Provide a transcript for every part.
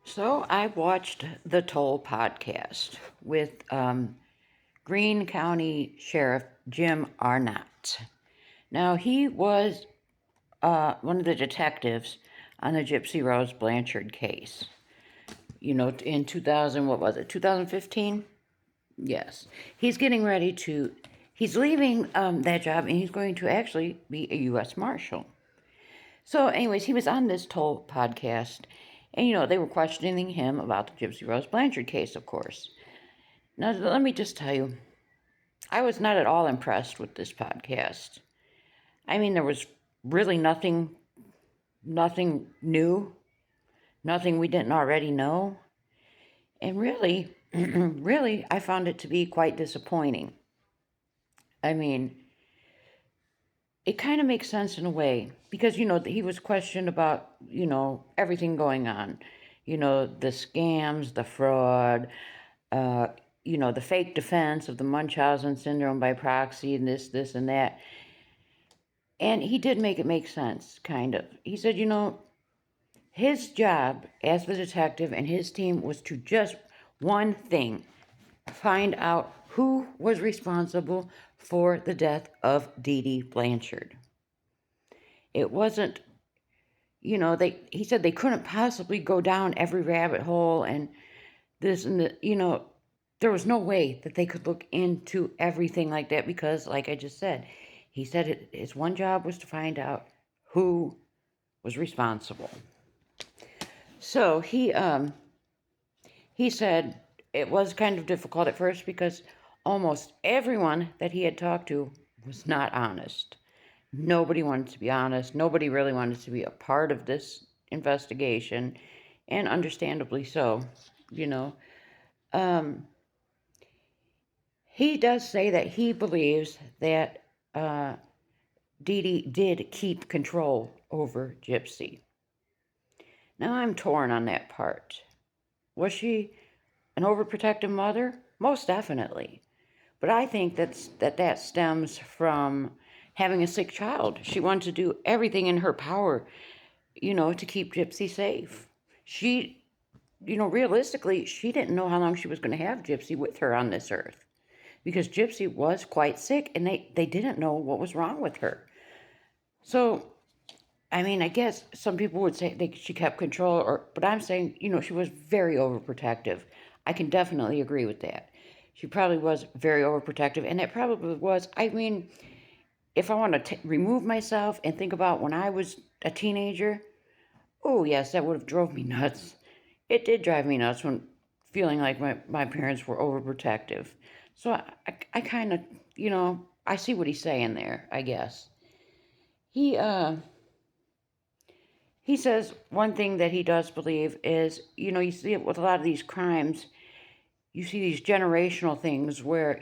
So I watched the Toll podcast with Greene County Sheriff Jim Arnott. Now he was one of the detectives on the Gypsy Rose Blanchard case. In 2000, what was it? 2015? Yes. He's getting ready to. He's leaving that job, and he's going to actually be a U.S. Marshal. So, anyways, he was on this Toll podcast, and they were questioning him about the Gypsy Rose Blanchard case, of course. Now, let me just tell you, I was not at all impressed with this podcast. I mean, there was really nothing new, nothing we didn't already know. And really, really, I found it to be quite disappointing. I mean, it kind of makes sense in a way because, he was questioned about, everything going on, the scams, the fraud, uh, the fake defense of the Munchausen syndrome by proxy and this, and that. And he did make it make sense, kind of. He said, his job as the detective and his team was to just one thing: find out who was responsible for the death of Dee Dee Blanchard. It wasn't, he said they couldn't possibly go down every rabbit hole and this and the, there was no way that they could look into everything like that because, like I just said, he said his one job was to find out who was responsible. So he said it was kind of difficult at first because almost everyone that he had talked to was not honest. Nobody wanted to be honest. Nobody really wanted to be a part of this investigation, and understandably so, you know. Um, he does say that he believes that Dee Dee did keep control over Gypsy. Now I'm torn on that part. Was she an overprotective mother? Most definitely. But I think that stems from having a sick child. She wanted to do everything in her power, to keep Gypsy safe. She, realistically, she didn't know how long she was going to have Gypsy with her on this earth because Gypsy was quite sick and they didn't know what was wrong with her. So, I mean, I guess some people would say she kept control, but I'm saying, she was very overprotective. I can definitely agree with that. She probably was very overprotective, and it probably was. I mean, if I want to remove myself and think about when I was a teenager, oh yes, that would have drove me nuts. It did drive me nuts when feeling like my parents were overprotective. So I kind of, I see what he's saying there, I guess. He, uh, He says one thing that he does believe is, you see it with a lot of these crimes, you see these generational things where,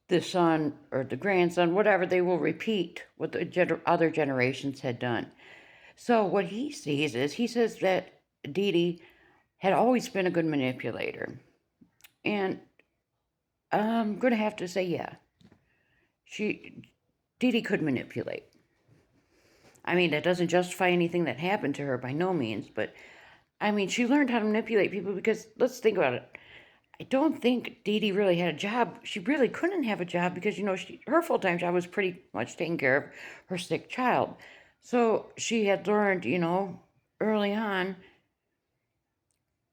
the son or the grandson, whatever, they will repeat what the other generations had done. So what he sees is, he says that Dee Dee had always been a good manipulator. And I'm going to have to say, yeah, Dee Dee could manipulate. I mean, that doesn't justify anything that happened to her by no means, but I mean, she learned how to manipulate people because let's think about it. I don't think Dee Dee really had a job. She really couldn't have a job because, her full-time job was pretty much taking care of her sick child. So she had learned, early on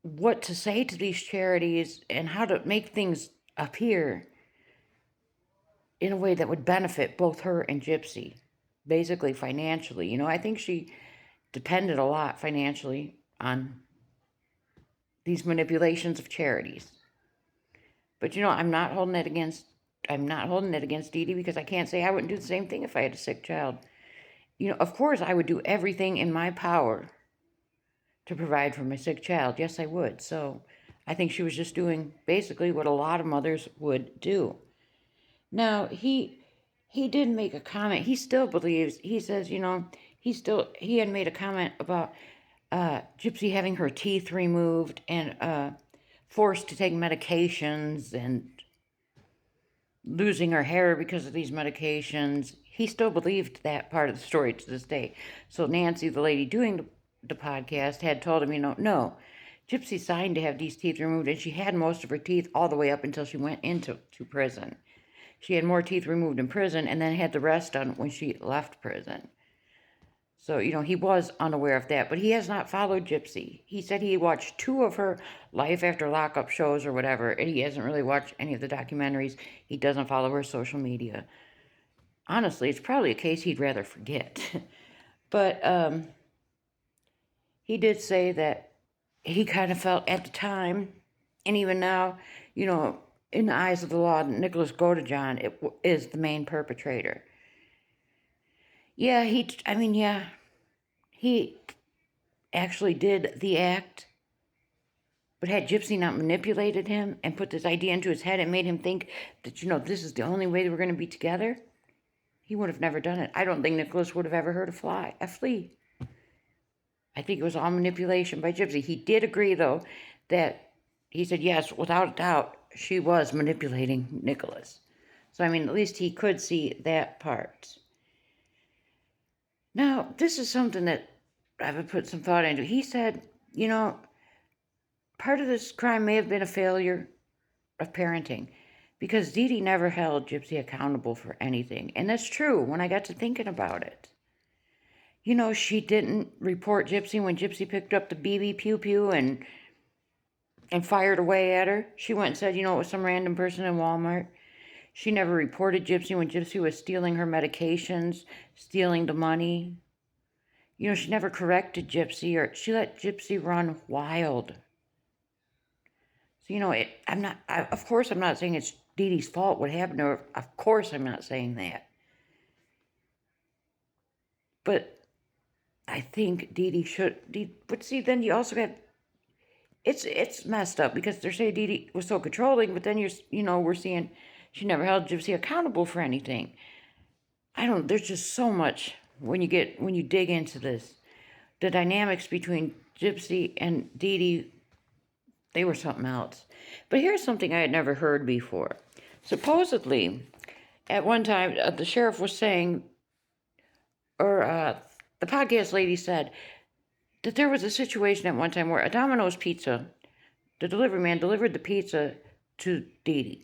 what to say to these charities and how to make things appear in a way that would benefit both her and Gypsy, basically financially. I think she depended a lot financially on these manipulations of charities. But I'm not holding it against Dee Dee because I can't say I wouldn't do the same thing if I had a sick child. Of course I would do everything in my power to provide for my sick child. Yes, I would. So I think she was just doing basically what a lot of mothers would do. Now, he did make a comment. He still believes, he says, he had made a comment about Gypsy having her teeth removed and forced to take medications and losing her hair because of these medications. He still believed that part of the story to this day. So Nancy, the lady doing the podcast had told him, no, Gypsy signed to have these teeth removed, and she had most of her teeth all the way up until she went into prison. She had more teeth removed in prison and then had the rest done when she left prison. So, he was unaware of that, but he has not followed Gypsy. He said he watched 2 of her Life After Lockup shows or whatever, and he hasn't really watched any of the documentaries. He doesn't follow her social media. Honestly, it's probably a case he'd rather forget. But he did say that he kind of felt at the time, and even now, in the eyes of the law, Nicholas Godejohn is the main perpetrator. Yeah, he actually did the act, but had Gypsy not manipulated him and put this idea into his head and made him think that, this is the only way that we're going to be together, he would have never done it. I don't think Nicholas would have ever hurt a flea. I think it was all manipulation by Gypsy. He did agree, though, that he said, yes, without a doubt, she was manipulating Nicholas. So, at least he could see that part. Now, this is something that I've put some thought into. He said, part of this crime may have been a failure of parenting because Dee Dee never held Gypsy accountable for anything. And that's true when I got to thinking about it. She didn't report Gypsy when Gypsy picked up the BB pew pew and fired away at her. She went and said, it was some random person in Walmart. She never reported Gypsy when Gypsy was stealing her medications, stealing the money. She never corrected Gypsy, or she let Gypsy run wild. So, of course I'm not saying it's Dee Dee's fault what happened to her. Of course I'm not saying that. But I think Dee Dee should, but see, then you also have, it's messed up because they're saying Dee Dee was so controlling, but then we're seeing she never held Gypsy accountable for anything. There's just so much when you dig into this. The dynamics between Gypsy and Dee Dee, they were something else. But here's something I had never heard before. Supposedly, at one time, the sheriff was saying, or the podcast lady said, that there was a situation at one time where a Domino's pizza, the delivery man delivered the pizza to Dee Dee.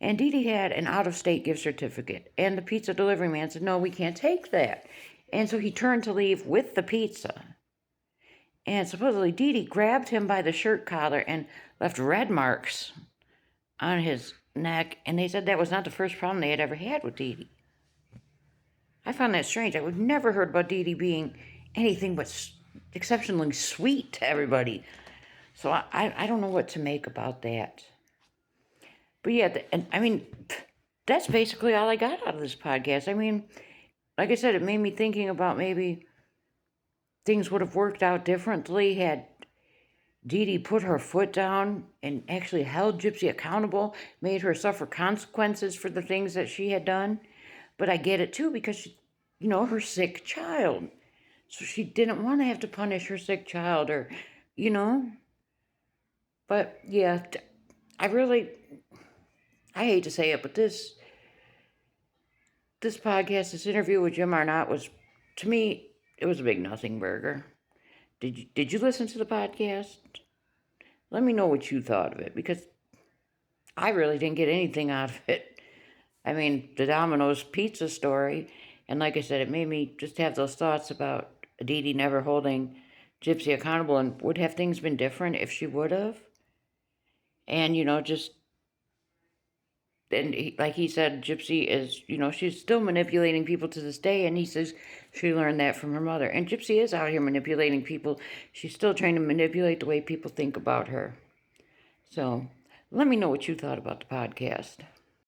And Dee Dee had an out-of-state gift certificate. And the pizza delivery man said, no, we can't take that. And so he turned to leave with the pizza. And supposedly Dee Dee grabbed him by the shirt collar and left red marks on his neck. And they said that was not the first problem they had ever had with Dee Dee. I found that strange. I would never heard about Dee Dee being anything but exceptionally sweet to everybody. So I don't know what to make about that. But yeah, that's basically all I got out of this podcast. Like I said, it made me thinking about maybe things would have worked out differently had Dee Dee put her foot down and actually held Gypsy accountable, made her suffer consequences for the things that she had done. But I get it too because, her sick child. So she didn't want to have to punish her sick child or. But yeah, I hate to say it, but this podcast, this interview with Jim Arnott was, to me, it was a big nothing burger. Did you listen to the podcast? Let me know what you thought of it, because I really didn't get anything out of it. The Domino's pizza story, and like I said, it made me just have those thoughts about Dee Dee never holding Gypsy accountable, and would have things been different if she would have? And, and like he said, Gypsy is, she's still manipulating people to this day, and he says she learned that from her mother. And Gypsy is out here manipulating people. She's still trying to manipulate the way people think about her. So, let me know what you thought about the podcast.